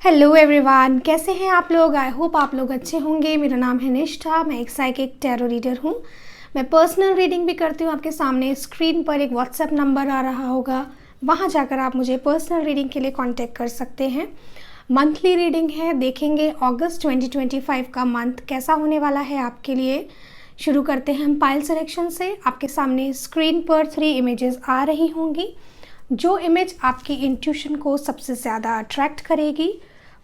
Hello everyone, कैसे हैं आप लोग। आई होप आप लोग अच्छे होंगे। मेरा नाम है निष्ठा, मैं एक साइकिक टैरो रीडर हूँ। मैं पर्सनल रीडिंग भी करती हूँ। आपके सामने स्क्रीन पर एक व्हाट्सएप नंबर आ रहा होगा, वहाँ जाकर आप मुझे पर्सनल रीडिंग के लिए कांटेक्ट कर सकते हैं। मंथली रीडिंग है, देखेंगे अगस्त 2025 का मंथ कैसा होने वाला है आपके लिए। शुरू करते हैं हम पाइल सिलेक्शन से। आपके सामने स्क्रीन पर 3 इमेजेस आ रही होंगी। जो इमेज आपकी इंट्यूशन को सबसे ज़्यादा अट्रैक्ट करेगी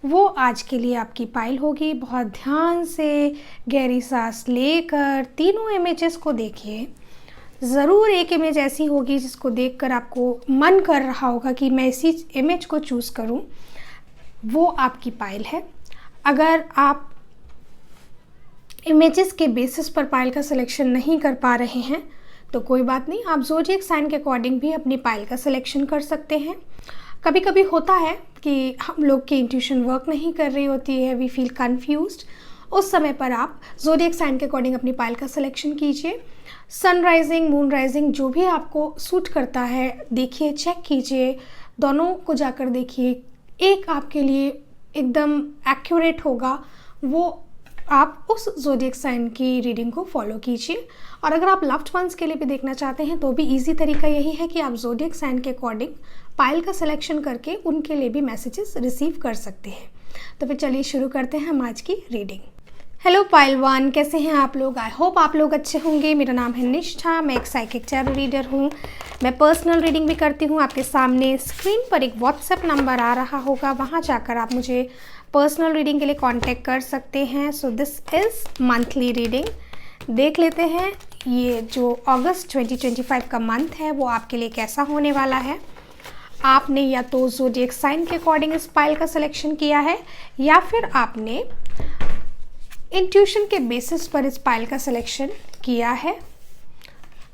वो आज के लिए आपकी पाइल होगी। बहुत ध्यान से गहरी सांस लेकर तीनों इमेजेस को देखिए। ज़रूर एक इमेज ऐसी होगी जिसको देखकर आपको मन कर रहा होगा कि मैं इसी इमेज को चूज़ करूं, वो आपकी पाइल है। अगर आप इमेजेस के बेसिस पर पाइल का सिलेक्शन नहीं कर पा रहे हैं तो कोई बात नहीं, आप ज़ोडिएक साइन के अकॉर्डिंग भी अपनी पाइल का सिलेक्शन कर सकते हैं। कभी कभी होता है कि हम लोग की इंट्यूशन वर्क नहीं कर रही होती है, वी फील कन्फ्यूज्ड। उस समय पर आप ज़ोडिएक साइन के अकॉर्डिंग अपनी पाइल का सिलेक्शन कीजिए। सन राइजिंग, मून राइजिंग, जो भी आपको सूट करता है देखिए, चेक कीजिए, दोनों को जाकर देखिए। एक आपके लिए एकदम एक्यूरेट होगा, वो आप उस ज़ोडिएक साइन की रीडिंग को फॉलो कीजिए। और अगर आप लव्ड वंस के लिए भी देखना चाहते हैं तो भी इजी तरीका यही है कि आप ज़ोडिएक साइन के अकॉर्डिंग पाइल का सिलेक्शन करके उनके लिए भी मैसेजेस रिसीव कर सकते हैं। तो फिर चलिए शुरू करते हैं हम आज की रीडिंग। हेलो पाइल वन, कैसे हैं आप लोग। आई होप आप लोग अच्छे होंगे। मेरा नाम है निष्ठा, मैं एक साइकिक टैरो रीडर हूँ। मैं पर्सनल रीडिंग भी करती हूँ। आपके सामने स्क्रीन पर एक व्हाट्सएप नंबर आ रहा होगा, वहाँ जाकर आप मुझे पर्सनल रीडिंग के लिए कांटेक्ट कर सकते हैं। So this is monthly reading. देख लेते हैं ये जो अगस्त 2025 का मंथ है वो आपके लिए कैसा होने वाला है। आपने या तो ज़ोडिएक साइन के अकॉर्डिंग इस पाइल का सिलेक्शन किया है या फिर आपने इंट्यूशन के बेसिस पर इस पाइल का सिलेक्शन किया है।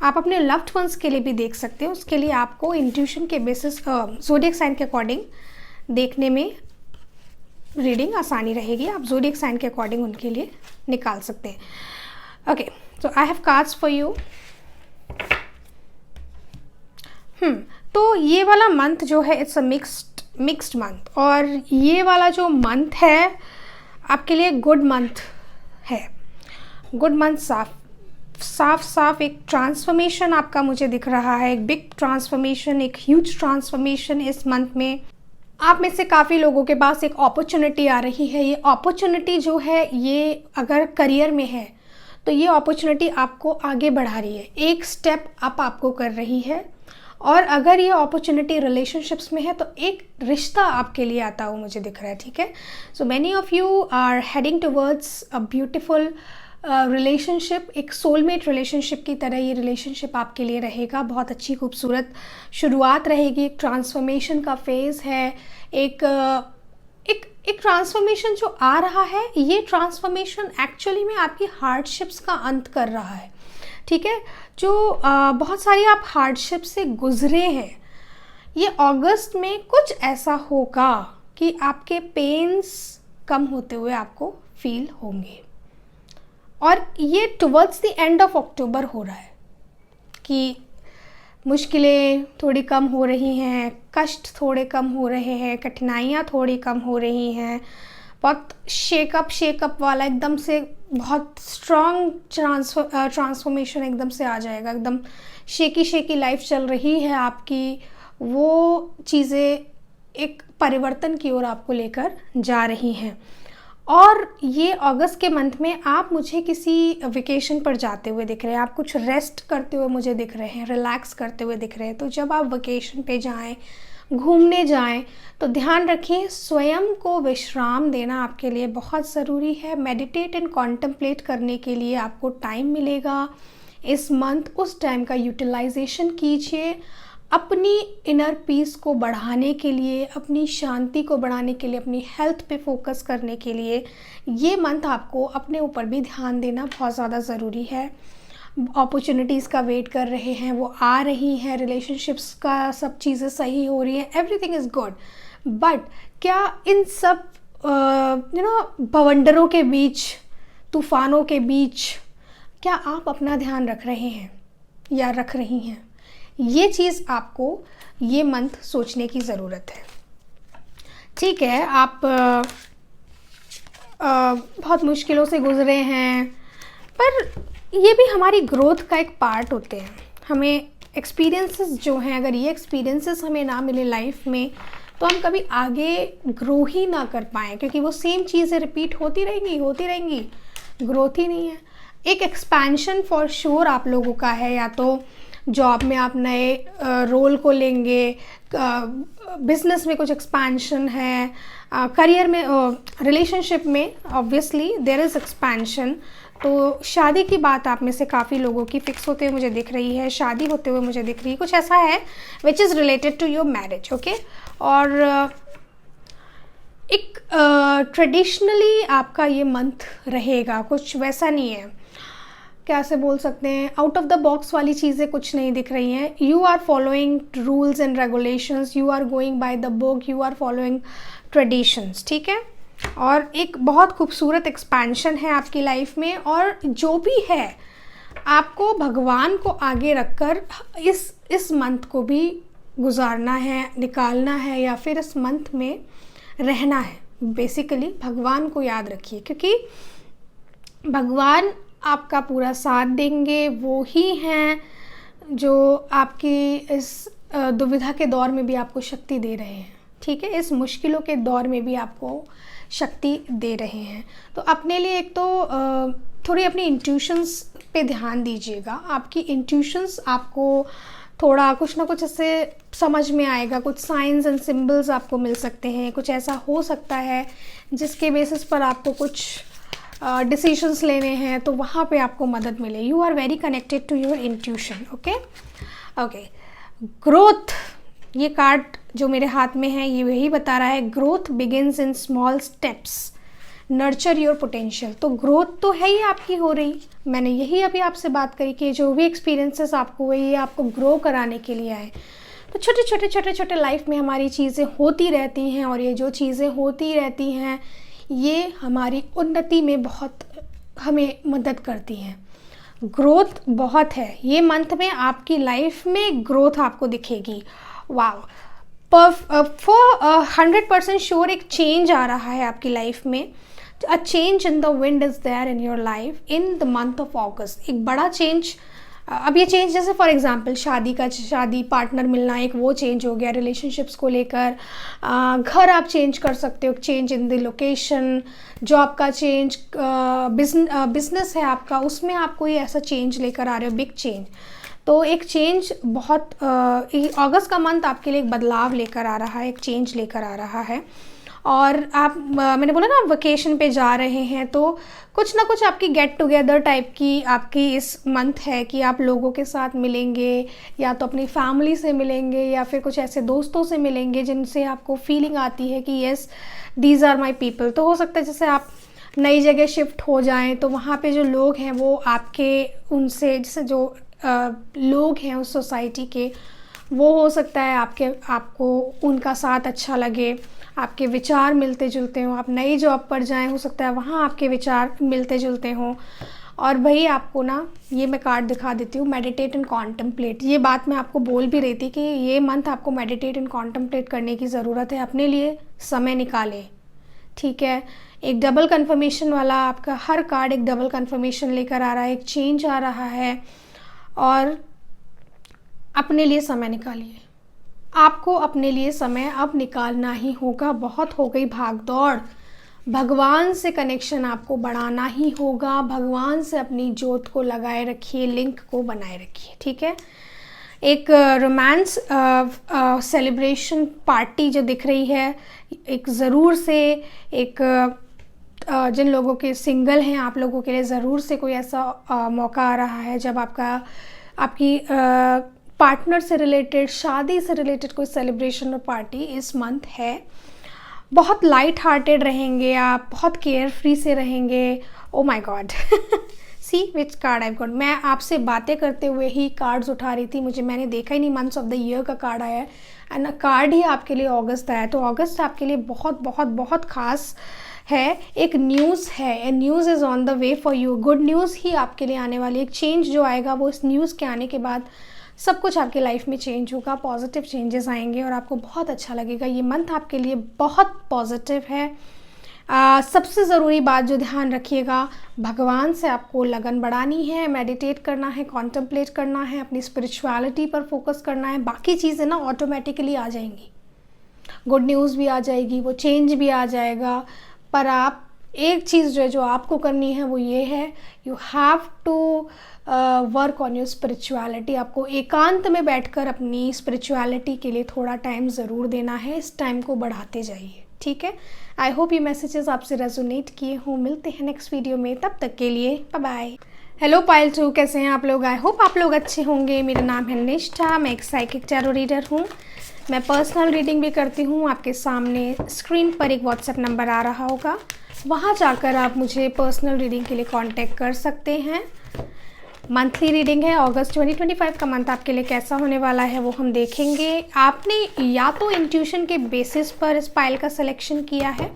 आप अपने लव्ड वंस के लिए भी देख सकते हैं। उसके लिए आपको इंट्यूशन के बेसिस ज़ोडिएक साइन के अकॉर्डिंग देखने में रीडिंग आसानी रहेगी। आप ज़ोडिएक साइन के अकॉर्डिंग उनके लिए निकाल सकते हैं। Okay, so I have cards for you. तो ये वाला मंथ जो है इट्स अ मिक्स्ड मंथ, और ये वाला जो मंथ है आपके लिए गुड मंथ है। गुड मंथ, साफ एक ट्रांसफॉर्मेशन आपका मुझे दिख रहा है, एक बिग ट्रांसफॉर्मेशन, एक ह्यूज ट्रांसफॉर्मेशन इस मंथ में। आप में से काफ़ी लोगों के पास एक अपॉर्चुनिटी आ रही है। ये अपॉर्चुनिटी जो है ये अगर करियर में है तो ये अपॉर्चुनिटी आपको आगे बढ़ा रही है, एक स्टेप अप आपको कर रही है। और अगर ये अपॉर्चुनिटी रिलेशनशिप्स में है तो एक रिश्ता आपके लिए आता हुआ मुझे दिख रहा है। ठीक है, so many of you are heading towards a beautiful relationship. एक सोलमेट रिलेशनशिप की तरह ये रिलेशनशिप आपके लिए रहेगा। बहुत अच्छी खूबसूरत शुरुआत रहेगी। एक ट्रांसफॉर्मेशन का फेज़ है, एक ट्रांसफॉर्मेशन जो आ रहा है। ये ट्रांसफॉर्मेशन एक्चुअली में आपकी हार्डशिप्स का अंत कर रहा है। ठीक है, जो बहुत सारी आप हार्डशिप से गुजरे हैं, ये अगस्त में कुछ ऐसा होगा कि आपके पेन्स कम होते हुए आपको फील होंगे। और ये towards the end of October हो रहा है कि मुश्किलें थोड़ी कम हो रही हैं, कष्ट थोड़े कम हो रहे हैं, कठिनाइयाँ थोड़ी कम हो रही हैं। बहुत शेकअप वाला एकदम से बहुत स्ट्रॉन्ग ट्रांसफॉर्मेशन एकदम से आ जाएगा। एकदम शेकी लाइफ चल रही है आपकी, वो चीज़ें एक परिवर्तन की ओर आपको लेकर जा रही हैं। और ये अगस्त के मंथ में आप मुझे किसी वेकेशन पर जाते हुए दिख रहे हैं, आप कुछ रेस्ट करते हुए मुझे दिख रहे हैं, रिलैक्स करते हुए दिख रहे हैं। तो जब आप वेकेशन पे जाएं, घूमने जाएं, तो ध्यान रखिए स्वयं को विश्राम देना आपके लिए बहुत ज़रूरी है। मेडिटेट एंड कॉन्टेम्पलेट करने के लिए आपको टाइम मिलेगा इस मंथ। उस टाइम का यूटिलाइजेशन कीजिए अपनी इनर पीस को बढ़ाने के लिए, अपनी शांति को बढ़ाने के लिए, अपनी हेल्थ पे फोकस करने के लिए। ये मंथ आपको अपने ऊपर भी ध्यान देना बहुत ज़्यादा ज़रूरी है। अपॉर्चुनिटीज़ का वेट कर रहे हैं, वो आ रही हैं, रिलेशनशिप्स का सब चीज़ें सही हो रही हैं, एवरीथिंग इज़ गुड। बट क्या इन सब बवंडरों के बीच, तूफ़ानों के बीच, क्या आप अपना ध्यान रख रहे हैं या रख रही हैं? ये चीज़ आपको ये मंथ सोचने की ज़रूरत है। ठीक है, आप बहुत मुश्किलों से गुजरे हैं, पर ये भी हमारी ग्रोथ का एक पार्ट होते हैं। हमें एक्सपीरियंसेस जो हैं, अगर ये एक्सपीरियंसेस हमें ना मिले लाइफ में, तो हम कभी आगे ग्रो ही ना कर पाएँ, क्योंकि वो सेम चीज़ें रिपीट होती रहेंगी, ग्रोथ ही नहीं है। एक एक्सपेंशन फॉर श्योर आप लोगों का है, या तो जॉब में आप नए रोल को लेंगे, बिजनेस में कुछ एक्सपेंशन है, करियर में, रिलेशनशिप में ऑब्वियसली देयर इज़ एक्सपेंशन। तो शादी की बात आप में से काफ़ी लोगों की फिक्स होते हुए मुझे दिख रही है, शादी होते हुए मुझे दिख रही है, कुछ ऐसा है which is related to your marriage. Okay, और एक ट्रेडिशनली आपका ये मंथ रहेगा, कुछ वैसा नहीं है, कैसे बोल सकते हैं, आउट ऑफ द बॉक्स वाली चीज़ें कुछ नहीं दिख रही हैं। You are following rules and regulations, you are going by the book, you are following traditions, ठीक है। और एक बहुत खूबसूरत एक्सपेंशन है आपकी लाइफ में, और जो भी है आपको भगवान को आगे रखकर इस मंथ को भी गुजारना है, निकालना है, या फिर इस मंथ में रहना है। बेसिकली भगवान को याद रखिए, क्योंकि भगवान आपका पूरा साथ देंगे। वो ही हैं जो आपकी इस दुविधा के दौर में भी आपको शक्ति दे रहे हैं, ठीक है, इस मुश्किलों के दौर में भी आपको शक्ति दे रहे हैं। तो अपने लिए एक तो थोड़ी अपनी इंट्यूशंस पे ध्यान दीजिएगा। आपकी इंट्यूशंस आपको थोड़ा कुछ ना कुछ ऐसे समझ में आएगा, कुछ साइंस एंड सिंबल्स आपको मिल सकते हैं, कुछ ऐसा हो सकता है जिसके बेसिस पर आपको कुछ डिसीजंस लेने हैं, तो वहाँ पे आपको मदद मिले। You are very connected to your intuition. Okay, growth, ये कार्ड जो मेरे हाथ में है ये वही बता रहा है, growth begins in small steps, nurture your potential. तो ग्रोथ तो है ही आपकी हो रही, मैंने यही अभी आपसे बात करी कि जो भी एक्सपीरियंसेस आपको हुए ये आपको ग्रो कराने के लिए आए। तो छोटे छोटे लाइफ में हमारी चीज़ें होती रहती हैं, और ये जो चीज़ें होती रहती हैं ये हमारी उन्नति में बहुत हमें मदद करती हैं। ग्रोथ बहुत है, ये मंथ में आपकी लाइफ में ग्रोथ आपको दिखेगी। वाव, फॉर 100% श्योर एक चेंज आ रहा है आपकी लाइफ में। A change in the wind is there in your life in the month of August. एक बड़ा चेंज, अब ये चेंज जैसे फॉर एग्जांपल शादी पार्टनर मिलना, एक वो चेंज हो गया। रिलेशनशिप्स को लेकर घर आप चेंज कर सकते हो, change in the location, job का चेंज, बिजनेस है आपका, उसमें आप कोई ऐसा चेंज लेकर आ रहे हो, बिग चेंज। तो एक चेंज बहुत अगस्त का मंथ आपके लिए एक बदलाव लेकर आ रहा है, एक चेंज लेकर आ रहा है। और आप मैंने बोला ना आप वेकेशन पे जा रहे हैं, तो कुछ ना कुछ आपकी गेट टुगेदर टाइप की आपकी इस मंथ है कि आप लोगों के साथ मिलेंगे, या तो अपनी फैमिली से मिलेंगे, या फिर कुछ ऐसे दोस्तों से मिलेंगे जिनसे आपको फीलिंग आती है कि yes these are my people. तो हो सकता है जैसे आप नई जगह शिफ्ट हो जाएं, तो वहाँ पे जो लोग हैं वो आपके उनसे, जैसे जो लोग हैं उस सोसाइटी के, वो हो सकता है आपको उनका साथ अच्छा लगे, आपके विचार मिलते जुलते हों। आप नई जॉब पर जाएं, हो सकता है वहाँ आपके विचार मिलते जुलते हों। और भाई आपको ना, ये मैं कार्ड दिखा देती हूँ, मेडिटेट एंड कॉन्टम्पलेट। ये बात मैं आपको बोल भी रही थी कि ये मंथ आपको मेडिटेट एंड कॉन्टम्पलेट करने की ज़रूरत है, अपने लिए समय निकालें, ठीक है। एक डबल कन्फर्मेशन वाला आपका हर कार्ड एक डबल कन्फर्मेशन लेकर आ रहा है, एक चेंज आ रहा है, और अपने लिए समय निकालिए। आपको अपने लिए समय अब निकालना ही होगा, बहुत हो गई भाग दौड़। भगवान से कनेक्शन आपको बढ़ाना ही होगा, भगवान से अपनी जोत को लगाए रखिए, लिंक को बनाए रखिए, ठीक है। एक रोमांस सेलिब्रेशन पार्टी जो दिख रही है, एक ज़रूर से एक जिन लोगों के सिंगल हैं आप लोगों के लिए ज़रूर से कोई ऐसा मौका आ रहा है जब आपकी पार्टनर से रिलेटेड, शादी से रिलेटेड कोई सेलिब्रेशन और पार्टी इस मंथ है। बहुत लाइट हार्टेड रहेंगे आप, बहुत केयर फ्री से रहेंगे। Oh my god, see which card I got. मैं आपसे बातें करते हुए ही कार्ड्स उठा रही थी, मैंने देखा ही नहीं मंथ्स ऑफ द ईयर का कार्ड आया है, एंड कार्ड ही आपके लिए अगस्त आया। तो अगस्त आपके लिए बहुत बहुत बहुत खास है। एक न्यूज़ है, a news is on the way for you. Good news ही आपके लिए आने वाली है। एक चेंज जो आएगा वो इस न्यूज़ के आने के बाद सब कुछ आपकी लाइफ में चेंज होगा, पॉजिटिव चेंजेस आएंगे और आपको बहुत अच्छा लगेगा। ये मंथ आपके लिए बहुत पॉजिटिव है। सबसे ज़रूरी बात जो ध्यान रखिएगा, भगवान से आपको लगन बढ़ानी है, मेडिटेट करना है, कॉन्टम्पलेट करना है, अपनी स्पिरिचुअलिटी पर फोकस करना है। बाकी चीज़ें ना ऑटोमेटिकली आ जाएंगी, गुड न्यूज़ भी आ जाएगी, वो चेंज भी आ जाएगा। पर आप एक चीज़ जो आपको करनी है वो ये है, you have to work on your spirituality. आपको एकांत में बैठकर अपनी स्पिरिचुअलिटी के लिए थोड़ा टाइम ज़रूर देना है। इस टाइम को बढ़ाते जाइए, ठीक है। आई होप ये मैसेजेस आपसे रेजोनेट किए हों। मिलते हैं नेक्स्ट वीडियो में, तब तक के लिए बाय बाय। हेलो पाइल 2, कैसे हैं आप लोग? आई होप आप लोग अच्छे होंगे। मेरा नाम है निष्ठा, मैं एक साइकिक टैरो रीडर हूँ। मैं पर्सनल रीडिंग भी करती हूँ। आपके सामने स्क्रीन पर एक व्हाट्सएप नंबर आ रहा होगा, वहाँ जाकर आप मुझे पर्सनल रीडिंग के लिए कांटेक्ट कर सकते हैं। मंथली रीडिंग है। अगस्त 2025 का मंथ आपके लिए कैसा होने वाला है वो हम देखेंगे। आपने या तो इंट्यूशन के बेसिस पर इस पाइल का सिलेक्शन किया है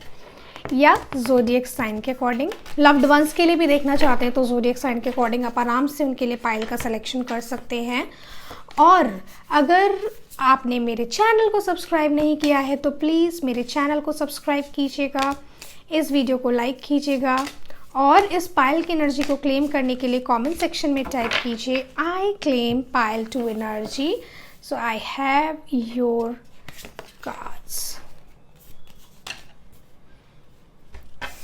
या ज़ोडिएक साइन के अकॉर्डिंग। लव्ड वंस के लिए भी देखना चाहते हैं तो ज़ोडिएक साइन के अकॉर्डिंग आप आराम से उनके लिए पाइल का सिलेक्शन कर सकते हैं। और अगर आपने मेरे चैनल को सब्सक्राइब नहीं किया है तो प्लीज़ मेरे चैनल को सब्सक्राइब कीजिएगा, इस वीडियो को लाइक कीजिएगा और इस पाइल की एनर्जी को क्लेम करने के लिए कमेंट सेक्शन में टाइप कीजिए, I claim pile 2 energy, so I have your cards.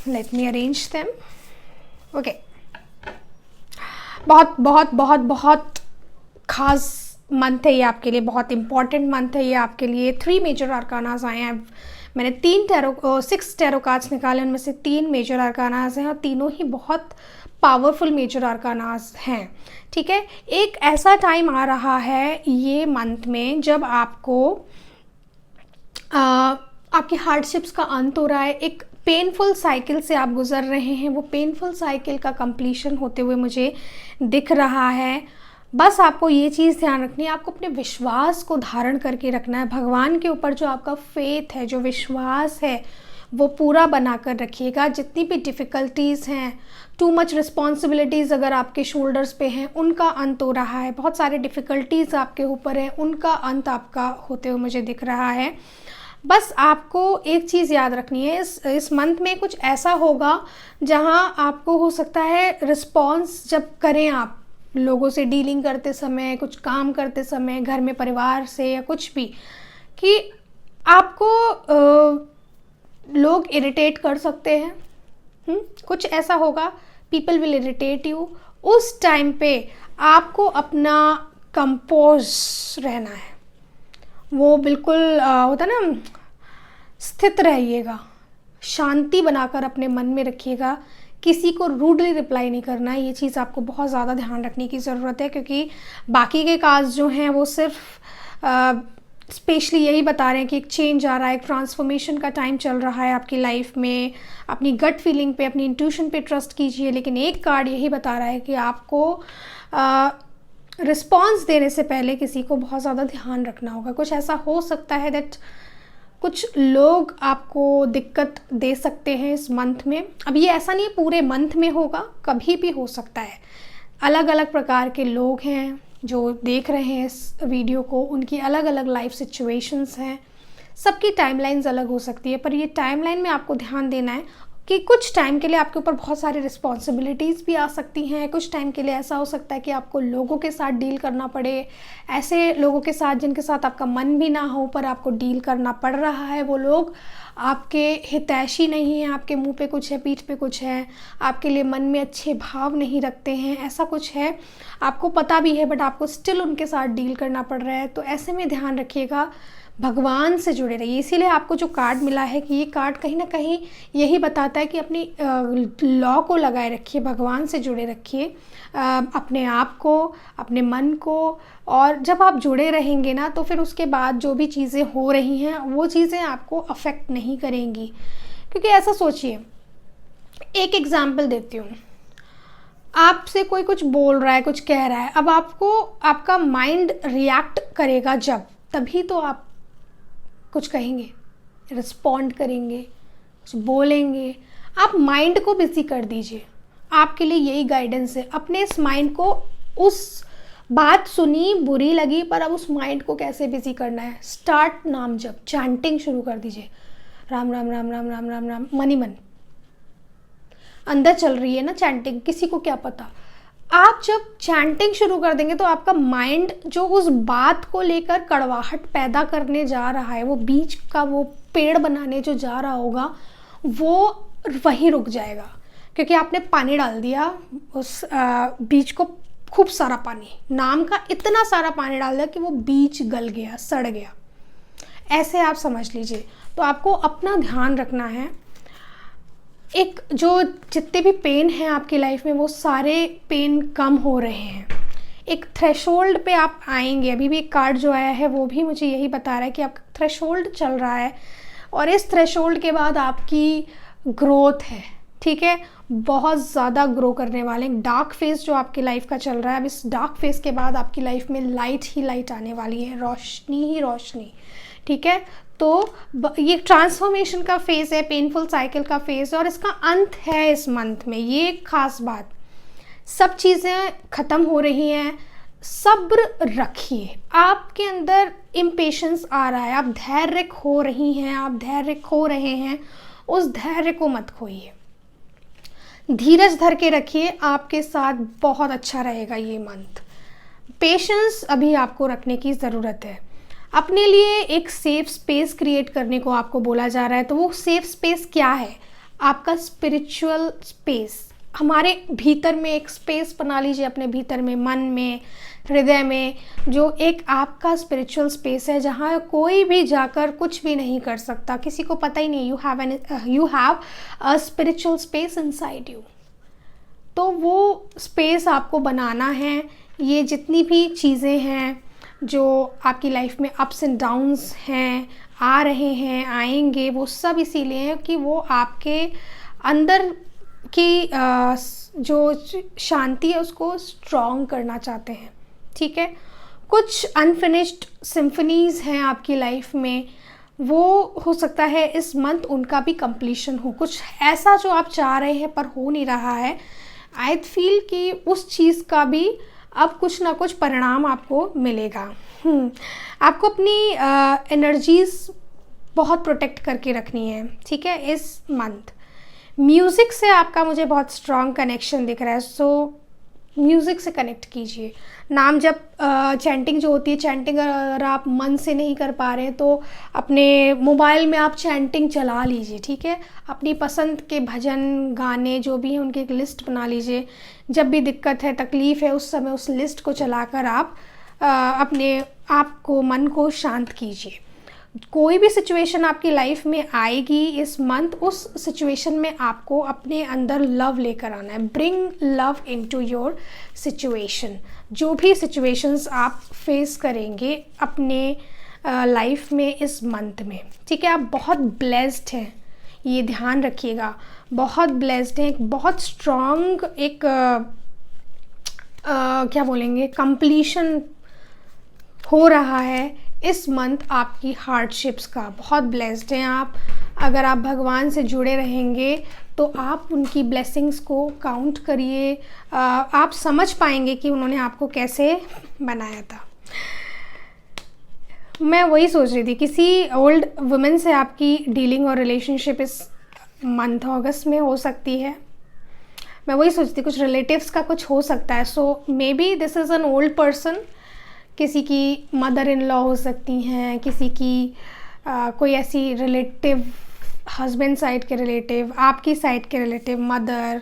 Let me arrange them. Okay, बहुत बहुत बहुत बहुत खास मंथ है ये आपके लिए, बहुत इंपॉर्टेंट मंथ है ये आपके लिए। 3 मेजर आर्कानाज आए हैं। मैंने 6 टैरो कार्ड्स निकाले, उनमें से 3 मेजर आर्कानाज हैं और तीनों ही बहुत पावरफुल मेजर आर्कानाज हैं, ठीक है। एक ऐसा टाइम आ रहा है ये मंथ में जब आपको आपकी हार्डशिप्स का अंत हो रहा है। एक पेनफुल साइकिल से आप गुजर रहे हैं, वो पेनफुल साइकिल का कंप्लीशन होते हुए मुझे दिख रहा है। बस आपको ये चीज़ ध्यान रखनी है, आपको अपने विश्वास को धारण करके रखना है। भगवान के ऊपर जो आपका फेथ है, जो विश्वास है, वो पूरा बना कर रखिएगा। जितनी भी डिफ़िकल्टीज़ हैं, टू मच रिस्पॉन्सिबिलिटीज़ अगर आपके शोल्डर्स पे हैं, उनका अंत हो रहा है। बहुत सारे डिफ़िकल्टीज़ आपके ऊपर हैं, उनका अंत आपका होते हुए मुझे दिख रहा है। बस आपको एक चीज़ याद रखनी है, इस मंथ में कुछ ऐसा होगा जहाँ आपको हो सकता है रिस्पॉन्स जब करें आप लोगों से डीलिंग करते समय, कुछ काम करते समय, घर में परिवार से या कुछ भी, कि आपको लोग इरिटेट कर सकते हैं। कुछ ऐसा होगा, पीपल विल इरिटेट यू। उस टाइम पे आपको अपना कंपोज रहना है, वो बिल्कुल होता ना, स्थित रहिएगा, शांति बनाकर अपने मन में रखिएगा। किसी को रूडली रिप्लाई नहीं करना है, ये चीज़ आपको बहुत ज़्यादा ध्यान रखने की ज़रूरत है, क्योंकि बाकी के कार्ड्स जो हैं वो सिर्फ स्पेशली यही बता रहे हैं कि एक चेंज आ रहा है, एक ट्रांसफॉर्मेशन का टाइम चल रहा है आपकी लाइफ में। अपनी गट फीलिंग पे, अपनी इंट्यूशन पे ट्रस्ट कीजिए। लेकिन एक कार्ड यही बता रहा है कि आपको रिस्पॉन्स देने से पहले किसी को बहुत ज़्यादा ध्यान रखना होगा। कुछ ऐसा हो सकता है दैट कुछ लोग आपको दिक्कत दे सकते हैं इस मंथ में। अब ये ऐसा नहीं है पूरे मंथ में होगा, कभी भी हो सकता है। अलग अलग प्रकार के लोग हैं जो देख रहे हैं इस वीडियो को, उनकी अलग अलग लाइफ सिचुएशंस हैं, सबकी टाइमलाइंस अलग हो सकती है। पर ये टाइमलाइन में आपको ध्यान देना है कि कुछ टाइम के लिए आपके ऊपर बहुत सारी रिस्पॉन्सिबिलिटीज़ भी आ सकती हैं। कुछ टाइम के लिए ऐसा हो सकता है कि आपको लोगों के साथ डील करना पड़े, ऐसे लोगों के साथ जिनके साथ आपका मन भी ना हो पर आपको डील करना पड़ रहा है। वो लोग आपके हितैषी नहीं हैं, आपके मुंह पे कुछ है, पीठ पे कुछ है, आपके लिए मन में अच्छे भाव नहीं रखते हैं, ऐसा कुछ है। आपको पता भी है बट आपको स्टिल उनके साथ डील करना पड़ रहा है। तो ऐसे में ध्यान रखिएगा, भगवान से जुड़े रहिए। इसीलिए आपको जो कार्ड मिला है कि ये कार्ड कहीं ना कहीं यही बताता है कि अपनी लॉ को लगाए रखिए, भगवान से जुड़े रखिए अपने आप को, अपने मन को। और जब आप जुड़े रहेंगे ना तो फिर उसके बाद जो भी चीज़ें हो रही हैं वो चीज़ें आपको अफेक्ट नहीं करेंगी। क्योंकि ऐसा सोचिए, एक एग्जाम्पल देती हूँ, आपसे कोई कुछ बोल रहा है, कुछ कह रहा है, अब आपको आपका माइंड रिएक्ट करेगा जब, तभी तो आप कुछ कहेंगे, रिस्पॉन्ड करेंगे, कुछ बोलेंगे। आप माइंड को बिजी कर दीजिए, आपके लिए यही गाइडेंस है। अपने इस माइंड को उस बात सुनी, बुरी लगी, पर अब उस माइंड को कैसे बिजी करना है, स्टार्ट नाम जप, चैंटिंग शुरू कर दीजिए, राम राम राम राम राम राम राम, मन ही मन अंदर चल रही है ना चैंटिंग, किसी को क्या पता। आप जब चैंटिंग शुरू कर देंगे तो आपका माइंड जो उस बात को लेकर कड़वाहट पैदा करने जा रहा है, वो बीज का वो पेड़ बनाने जो जा रहा होगा, वो वहीं रुक जाएगा, क्योंकि आपने पानी डाल दिया उस बीज को, खूब सारा पानी, नाम का इतना सारा पानी डाल दिया कि वो बीज गल गया, सड़ गया। ऐसे आप समझ लीजिए। तो आपको अपना ध्यान रखना है। एक जो जितने भी पेन हैं आपकी लाइफ में, वो सारे पेन कम हो रहे हैं। एक थ्रेशोल्ड पे आप आएंगे। अभी भी एक कार्ड जो आया है वो भी मुझे यही बता रहा है कि आपका थ्रेशोल्ड चल रहा है, और इस थ्रेशोल्ड के बाद आपकी ग्रोथ है, ठीक है, बहुत ज़्यादा ग्रो करने वाले। डार्क फेज जो आपकी लाइफ का चल रहा है, अब इस डार्क फेज के बाद आपकी लाइफ में लाइट ही लाइट आने वाली है, रोशनी ही रोशनी, ठीक है। तो ये ट्रांसफॉर्मेशन का फेज़ है, पेनफुल साइकिल का फेज़ है, और इसका अंत है इस मंथ में। ये एक खास बात, सब चीज़ें ख़त्म हो रही हैं, सब्र रखिए। आपके अंदर इम्पेशंस आ रहा है, आप धैर्य खो रही हैं, आप धैर्य खो रहे हैं, उस धैर्य को मत खोइए, धीरज धर के रखिए, आपके साथ बहुत अच्छा रहेगा ये मंथ। पेशेंस अभी आपको रखने की ज़रूरत है। अपने लिए एक सेफ स्पेस क्रिएट करने को आपको बोला जा रहा है। तो वो सेफ स्पेस क्या है? आपका स्पिरिचुअल स्पेस। हमारे भीतर में एक स्पेस बना लीजिए, अपने भीतर में, मन में, हृदय में, जो एक आपका स्पिरिचुअल स्पेस है, जहाँ कोई भी जाकर कुछ भी नहीं कर सकता, किसी को पता ही नहीं। You have a spiritual space inside you. तो वो स्पेस आपको बनाना है। ये जितनी भी चीज़ें हैं जो आपकी लाइफ में अप्स एंड डाउन्स हैं, आ रहे हैं, आएंगे, वो सब इसीलिए हैं कि वो आपके अंदर की जो शांति है उसको स्ट्रॉन्ग करना चाहते हैं, ठीक है। कुछ अनफिनिश्ड सिम्फनीज़ हैं आपकी लाइफ में, वो हो सकता है इस मंथ उनका भी कंप्लीशन हो। कुछ ऐसा जो आप चाह रहे हैं पर हो नहीं रहा है, आई फील कि उस चीज़ का भी अब कुछ ना कुछ परिणाम आपको मिलेगा। आपको अपनी एनर्जीज़ बहुत प्रोटेक्ट करके रखनी है, ठीक है, इस मंथ। म्यूज़िक से आपका मुझे बहुत स्ट्रॉन्ग कनेक्शन दिख रहा है, सो म्यूज़िक से कनेक्ट कीजिए। नाम जब चैंटिंग जो होती है, चैंटिंग अगर आप मन से नहीं कर पा रहे हैं तो अपने मोबाइल में आप चैंटिंग चला लीजिए, ठीक है। अपनी पसंद के भजन गाने जो भी हैं उनकी एक लिस्ट बना लीजिए। जब भी दिक्कत है, तकलीफ़ है, उस समय उस लिस्ट को चलाकर आप अपने आप को, मन को शांत कीजिए। कोई भी सिचुएशन आपकी लाइफ में आएगी इस मंथ, उस सिचुएशन में आपको अपने अंदर लव लेकर आना है। Bring love into your situation. जो भी सिचुएशंस आप फेस करेंगे अपने लाइफ में इस मंथ में, ठीक है। आप बहुत ब्लेस्ड हैं, ये ध्यान रखिएगा, बहुत ब्लेस्ड हैं। एक बहुत स्ट्रॉन्ग एक क्या बोलेंगे, कंप्लीशन हो रहा है इस मंथ आपकी हार्डशिप्स का। बहुत ब्लेस्ड हैं आप। अगर आप भगवान से जुड़े रहेंगे तो आप उनकी ब्लेसिंग्स को काउंट करिए, आप समझ पाएंगे कि उन्होंने आपको कैसे बनाया था। मैं वही सोच रही थी, किसी ओल्ड वुमेन से आपकी डीलिंग और रिलेशनशिप इस मंथ अगस्त में हो सकती है। मैं वही सोचती, कुछ रिलेटिव्स का कुछ हो सकता है। So may be this is an old person. किसी की मदर इन लॉ हो सकती हैं, किसी की कोई ऐसी रिलेटिव, हस्बैंड साइड के रिलेटिव, आपकी साइड के रिलेटिव, मदर,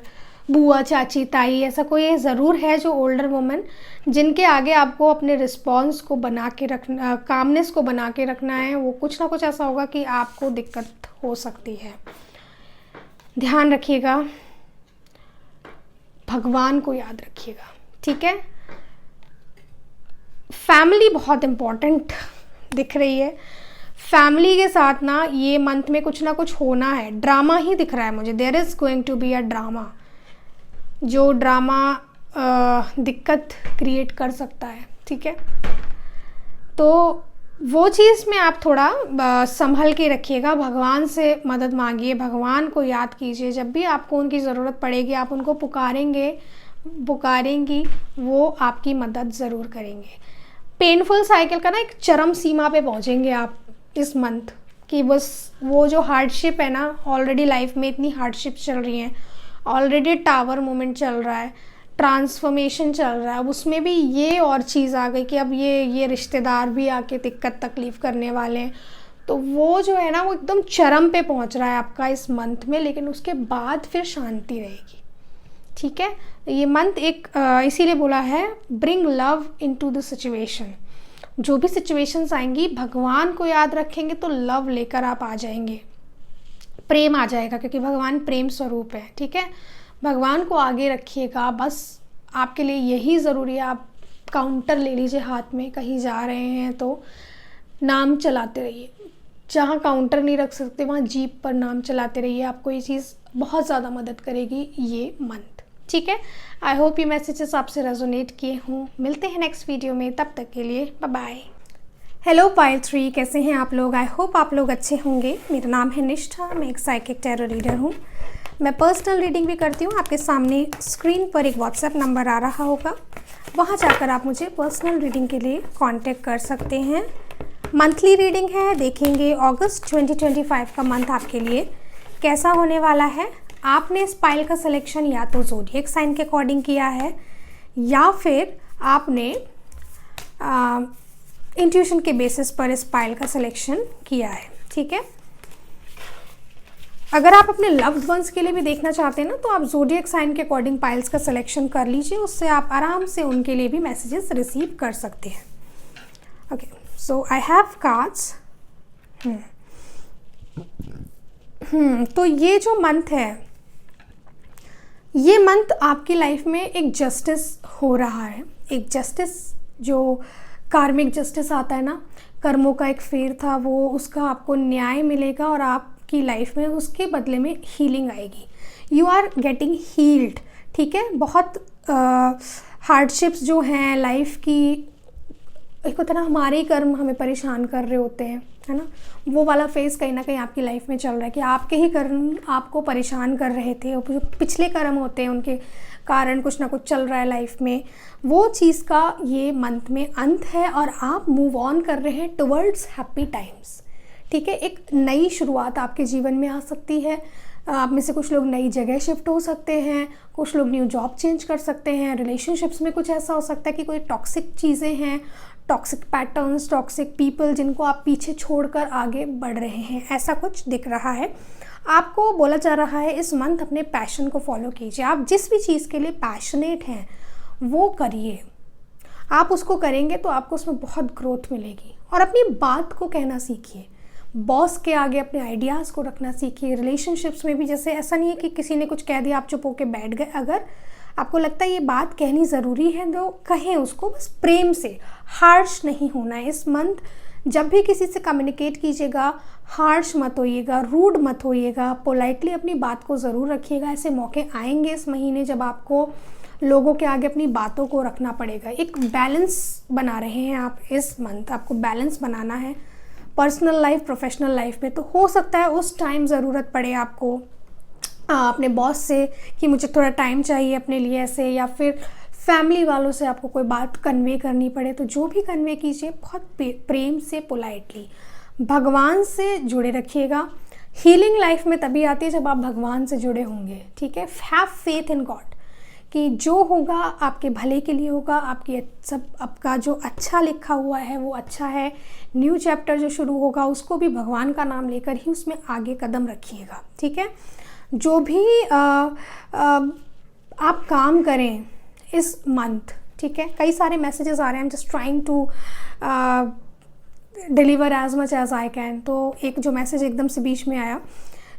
बुआ, चाची, ताई, ऐसा कोई ज़रूर है जो ओल्डर वुमेन, जिनके आगे आपको अपने रिस्पॉन्स को बना के रखना, कामनेस को बना के रखना है। वो कुछ ना कुछ ऐसा होगा कि आपको दिक्कत हो सकती है। ध्यान रखिएगा, भगवान को याद रखिएगा, ठीक है। फैमिली बहुत इम्पॉर्टेंट दिख रही है। फैमिली के साथ ना ये मंथ में कुछ ना कुछ होना है। ड्रामा ही दिख रहा है मुझे, there is going to be a drama. जो ड्रामा दिक्कत क्रिएट कर सकता है, ठीक है। तो वो चीज़ में आप थोड़ा संभल के रखिएगा। भगवान से मदद मांगिए, भगवान को याद कीजिए। जब भी आपको उनकी ज़रूरत पड़ेगी आप उनको पुकारेंगे, पुकारेंगी वो आपकी मदद ज़रूर करेंगे। पेनफुल साइकिल का ना एक चरम सीमा पे पहुंचेंगे आप इस मंथ, कि बस वो जो हार्डशिप है ना, ऑलरेडी लाइफ में इतनी हार्डशिप चल रही हैं, ऑलरेडी टावर मोमेंट चल रहा है, ट्रांसफॉर्मेशन चल रहा है, अब उसमें भी ये और चीज़ आ गई कि अब ये रिश्तेदार भी आके दिक्कत तकलीफ़ करने वाले हैं। तो वो जो है ना वो एकदम चरम पे पहुंच रहा है आपका इस मंथ में, लेकिन उसके बाद फिर शांति रहेगी। ठीक है, ये मंथ एक इसीलिए बोला है bring love into the situation. जो भी सिचुएशंस आएंगी भगवान को याद रखेंगे तो लव लेकर आप आ जाएंगे, प्रेम आ जाएगा, क्योंकि भगवान प्रेम स्वरूप है। ठीक है, भगवान को आगे रखिएगा, बस आपके लिए यही ज़रूरी है। आप काउंटर ले लीजिए हाथ में, कहीं जा रहे हैं तो नाम चलाते रहिए, जहाँ काउंटर नहीं रख सकते वहाँ जीप पर नाम चलाते रहिए, आपको ये चीज़ बहुत ज़्यादा मदद करेगी ये मंथ। ठीक है, आई होप ये मैसेजेस आपसे रेजोनेट किए हों। मिलते हैं नेक्स्ट वीडियो में, तब तक के लिए बाय बाय। हेलो पाइल 3, कैसे हैं आप लोग? आई होप आप लोग अच्छे होंगे। मेरा नाम है निष्ठा, मैं एक साइकिक टैरो रीडर हूँ। मैं पर्सनल रीडिंग भी करती हूँ। आपके सामने स्क्रीन पर एक व्हाट्सएप नंबर आ रहा होगा, वहाँ जाकर आप मुझे पर्सनल रीडिंग के लिए कांटेक्ट कर सकते हैं। मंथली रीडिंग है, देखेंगे अगस्त 2025 का मंथ आपके लिए कैसा होने वाला है। आपने इस पाइल का सिलेक्शन या तो ज़ोडिएक साइन के अकॉर्डिंग किया है या फिर आपने इंट्यूशन के बेसिस पर इस पाइल का सिलेक्शन किया है। ठीक है, अगर आप अपने लव्ड वंस के लिए भी देखना चाहते हैं ना, तो आप ज़ोडिएक साइन के अकॉर्डिंग पाइल्स का सिलेक्शन कर लीजिए, उससे आप आराम से उनके लिए भी मैसेजेस रिसीव कर सकते हैं। Okay, so I have cards. तो ये जो मंथ है, ये मंथ आपकी लाइफ में एक जस्टिस हो रहा है। एक जस्टिस जो कार्मिक जस्टिस आता है ना, कर्मों का एक फेर था, वो उसका आपको न्याय मिलेगा और आपकी लाइफ में उसके बदले में हीलिंग आएगी। You are getting healed. ठीक है, बहुत हार्डशिप्स जो हैं लाइफ की, एक होता है ना हमारे ही कर्म हमें परेशान कर रहे होते हैं, है ना, वो वाला फेज़ कहीं ना कहीं आपकी लाइफ में चल रहा है कि आपके ही कर्म आपको परेशान कर रहे थे, और जो पिछले कर्म होते हैं उनके कारण कुछ ना कुछ चल रहा है लाइफ में, वो चीज़ का ये मंथ में अंत है और आप मूव ऑन कर रहे हैं टुवर्ड्स हैप्पी टाइम्स। ठीक है, एक नई शुरुआत आपके जीवन में आ सकती है। आप में से कुछ लोग नई जगह शिफ्ट हो सकते हैं, कुछ लोग न्यू जॉब चेंज कर सकते हैं। रिलेशनशिप्स में कुछ ऐसा हो सकता है कि कोई टॉक्सिक चीज़ें हैं, टॉक्सिक पैटर्न्स, टॉक्सिक पीपल जिनको आप पीछे छोड़कर आगे बढ़ रहे हैं, ऐसा कुछ दिख रहा है। आपको बोला जा रहा है इस मंथ अपने पैशन को फॉलो कीजिए। आप जिस भी चीज़ के लिए पैशनेट हैं वो करिए। आप उसको करेंगे तो आपको उसमें बहुत ग्रोथ मिलेगी। और अपनी बात को कहना सीखिए, बॉस के आगे अपने आइडियाज़ को रखना सीखिए। रिलेशनशिप्स में भी जैसे ऐसा नहीं है कि किसी ने कुछ कह दिया आप चुप होके बैठ गए। अगर आपको लगता है ये बात कहनी ज़रूरी है तो कहें उसको, बस प्रेम से, हार्श नहीं होना है। इस मंथ जब भी किसी से कम्युनिकेट कीजिएगा, हार्श मत होइएगा, रूड मत होइएगा, पोलाइटली अपनी बात को ज़रूर रखिएगा। ऐसे मौके आएंगे इस महीने जब आपको लोगों के आगे अपनी बातों को रखना पड़ेगा। एक बैलेंस बना रहे हैं आप इस मंथ, आपको बैलेंस बनाना है पर्सनल लाइफ प्रोफेशनल लाइफ में। तो हो सकता है उस टाइम ज़रूरत पड़े आपको अपने बॉस से कि मुझे थोड़ा टाइम चाहिए अपने लिए ऐसे, या फिर फैमिली वालों से आपको कोई बात कन्वे करनी पड़े, तो जो भी कन्वे कीजिए बहुत प्रेम से, पोलाइटली। भगवान से जुड़े रखिएगा। हीलिंग लाइफ में तभी आती है जब आप भगवान से जुड़े होंगे। ठीक है, हैव फेथ इन गॉड कि जो होगा आपके भले के लिए होगा। आपकी सब आपका जो अच्छा लिखा हुआ है वो अच्छा है। न्यू चैप्टर जो शुरू होगा उसको भी भगवान का नाम लेकर ही उसमें आगे कदम रखिएगा। ठीक है, जो भी आप काम करें इस मंथ, ठीक है, कई सारे मैसेजेस आ रहे हैं। I am just trying to deliver as much as I can. तो एक जो मैसेज एकदम से बीच में आया,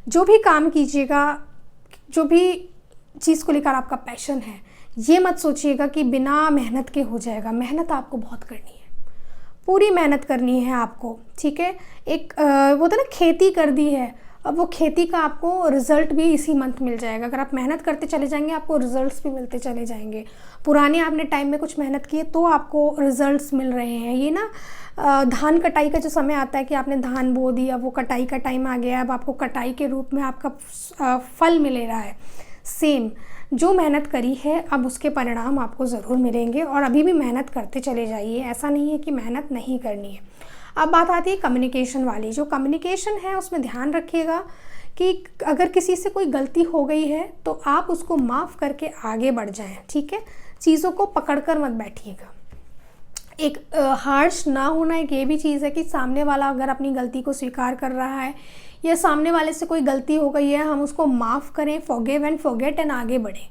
जो भी काम कीजिएगा, जो भी चीज़ को लेकर आपका पैशन है, ये मत सोचिएगा कि बिना मेहनत के हो जाएगा। मेहनत आपको बहुत करनी है, पूरी मेहनत करनी है आपको। ठीक है, एक वो तो ना खेती कर दी है, अब वो खेती का आपको रिज़ल्ट भी इसी मंथ मिल जाएगा। अगर आप मेहनत करते चले जाएंगे आपको रिज़ल्ट्स भी मिलते चले जाएंगे। पुराने आपने टाइम में कुछ मेहनत की है तो आपको रिज़ल्ट्स मिल रहे हैं। ये ना धान कटाई का जो समय आता है कि आपने धान बो दिया, वो कटाई का टाइम आ गया, अब आपको कटाई के रूप में आपका फल मिल रहा है। सेम जो मेहनत करी है अब उसके परिणाम आपको ज़रूर मिलेंगे, और अभी भी मेहनत करते चले जाइए, ऐसा नहीं है कि मेहनत नहीं करनी है। अब बात आती है कम्युनिकेशन वाली। जो कम्युनिकेशन है उसमें ध्यान रखिएगा कि अगर किसी से कोई गलती हो गई है तो आप उसको माफ़ करके आगे बढ़ जाएं, ठीक है। चीज़ों को पकड़ कर मत बैठिएगा। एक हार्श ना होना एक ये भी चीज़ है कि सामने वाला अगर अपनी गलती को स्वीकार कर रहा है या सामने वाले से कोई गलती हो गई है, हम उसको माफ़ करें, फॉरगिव एंड फॉरगेट एंड आगे बढ़ें।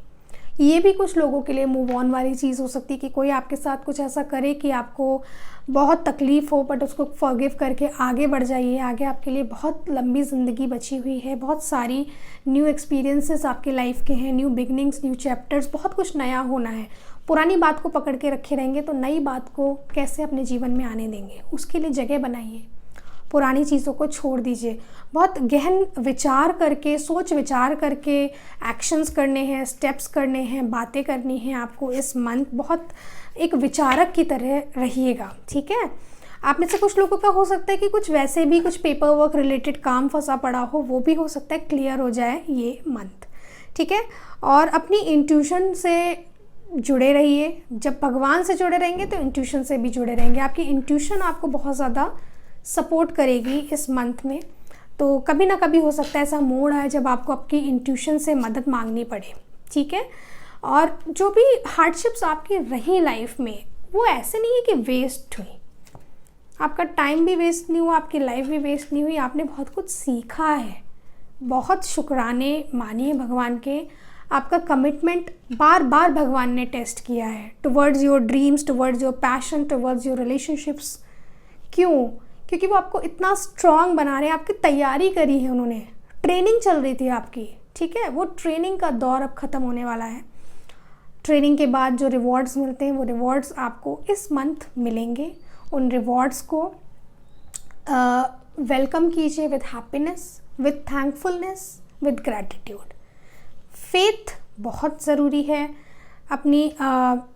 ये भी कुछ लोगों के लिए मूव ऑन वाली चीज़ हो सकती है कि कोई आपके साथ कुछ ऐसा करे कि आपको बहुत तकलीफ़ हो, बट उसको फॉरगिव करके आगे बढ़ जाइए। आगे आपके लिए बहुत लंबी ज़िंदगी बची हुई है, बहुत सारी न्यू एक्सपीरियंसेस आपके लाइफ के हैं, न्यू बिगनिंग्स, न्यू चैप्टर्स, बहुत कुछ नया होना है। पुरानी बात को पकड़ के रखे रहेंगे तो नई बात को कैसे अपने जीवन में आने देंगे। उसके लिए जगह बनाइए, पुरानी चीज़ों को छोड़ दीजिए। बहुत गहन विचार करके, सोच विचार करके एक्शंस करने हैं, स्टेप्स करने हैं, बातें करनी हैं आपको इस मंथ। बहुत एक विचारक की तरह रहिएगा, ठीक है। आप में से कुछ लोगों का हो सकता है कि कुछ वैसे भी कुछ पेपर वर्क रिलेटेड काम फंसा पड़ा हो, वो भी हो सकता है क्लियर हो जाए ये मंथ, ठीक है। और अपनी इंट्यूशन से जुड़े रहिए। जब भगवान से जुड़े रहेंगे तो इंट्यूशन से भी जुड़े रहेंगे। आपकी इंट्यूशन आपको बहुत ज़्यादा सपोर्ट करेगी इस मंथ में। तो कभी ना कभी हो सकता है ऐसा मोड़ आए जब आपको आपकी इंट्यूशन से मदद मांगनी पड़े, ठीक है। और जो भी हार्डशिप्स आपकी रही लाइफ में, वो ऐसे नहीं है कि वेस्ट हुई। आपका टाइम भी वेस्ट नहीं हुआ, आपकी लाइफ भी वेस्ट नहीं हुई, आपने बहुत कुछ सीखा है। बहुत शुक्राने मानिए भगवान के। आपका कमिटमेंट बार बार भगवान ने टेस्ट किया है towards your dreams, towards your passion, towards your relationships. क्यों? क्योंकि वो आपको इतना स्ट्रांग बना रहे हैं। आपकी तैयारी करी है उन्होंने, ट्रेनिंग चल रही थी आपकी, ठीक है। वो ट्रेनिंग का दौर अब ख़त्म होने वाला है। ट्रेनिंग के बाद जो रिवॉर्ड्स मिलते हैं वो रिवॉर्ड्स आपको इस मंथ मिलेंगे। उन रिवॉर्ड्स को वेलकम कीजिए with happiness, with thankfulness, with gratitude. Faith बहुत ज़रूरी है। अपनी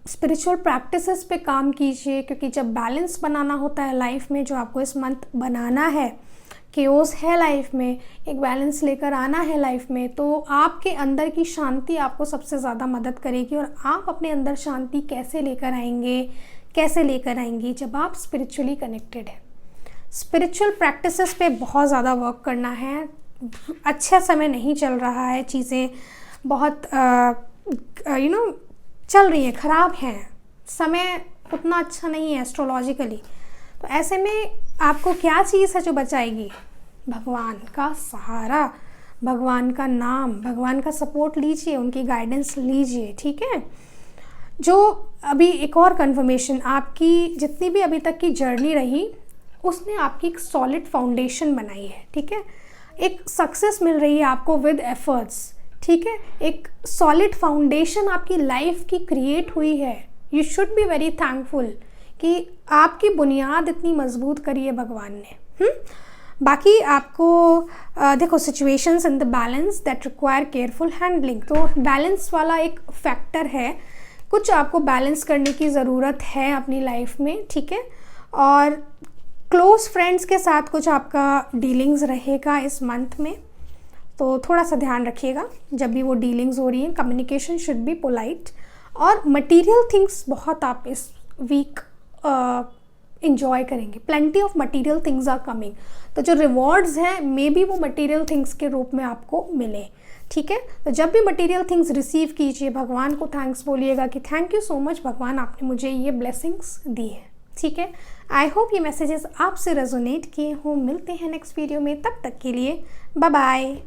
स्पिरिचुअल प्रैक्टिसेस पे काम कीजिए, क्योंकि जब बैलेंस बनाना होता है लाइफ में, जो आपको इस मंथ बनाना है, केओस है लाइफ में, एक बैलेंस लेकर आना है लाइफ में, तो आपके अंदर की शांति आपको सबसे ज़्यादा मदद करेगी। और आप अपने अंदर शांति कैसे लेकर आएंगे, कैसे लेकर आएंगी? जब आप स्पिरिचुअली कनेक्टेड हैं। स्पिरिचुअल प्रैक्टिसेस पे बहुत ज़्यादा वर्क करना है। अच्छा समय नहीं चल रहा है, चीज़ें बहुत चल रही हैं, ख़राब हैं, समय उतना अच्छा नहीं है एस्ट्रोलॉजिकली। तो ऐसे में आपको क्या चीज़ है जो बचाएगी? भगवान का सहारा, भगवान का नाम, भगवान का सपोर्ट लीजिए, उनकी गाइडेंस लीजिए, ठीक है। जो अभी एक और कंफर्मेशन, आपकी जितनी भी अभी तक की जर्नी रही उसने आपकी एक सॉलिड फाउंडेशन बनाई है, ठीक है। एक सक्सेस मिल रही है आपको विद एफर्ट्स, ठीक है। एक सॉलिड फाउंडेशन आपकी लाइफ की क्रिएट हुई है। You should be very thankful कि आपकी बुनियाद इतनी मजबूत करी है भगवान ने। बाकी आपको देखो, situations in the balance that require careful handling. तो बैलेंस वाला एक फैक्टर है, कुछ आपको बैलेंस करने की ज़रूरत है अपनी लाइफ में, ठीक है। और क्लोज फ्रेंड्स के साथ कुछ आपका डीलिंग्स रहेगा इस मंथ में, तो थोड़ा सा ध्यान रखिएगा जब भी वो डीलिंग्स हो रही हैं। Communication should be polite. और मटेरियल थिंग्स बहुत आप इस वीक इंजॉय करेंगे। Plenty of material things are coming. तो जो रिवॉर्ड्स हैं मे बी वो मटेरियल थिंग्स के रूप में आपको मिले, ठीक है। तो जब भी मटेरियल थिंग्स रिसीव कीजिए, भगवान को थैंक्स बोलिएगा कि थैंक यू सो मच भगवान, आपने मुझे ये ब्लेसिंग्स दी है, ठीक है। आई होप ये मैसेजेस आपसे रेजोनेट किए हों। मिलते हैं नेक्स्ट वीडियो में, तब तक के लिए बाय बाय।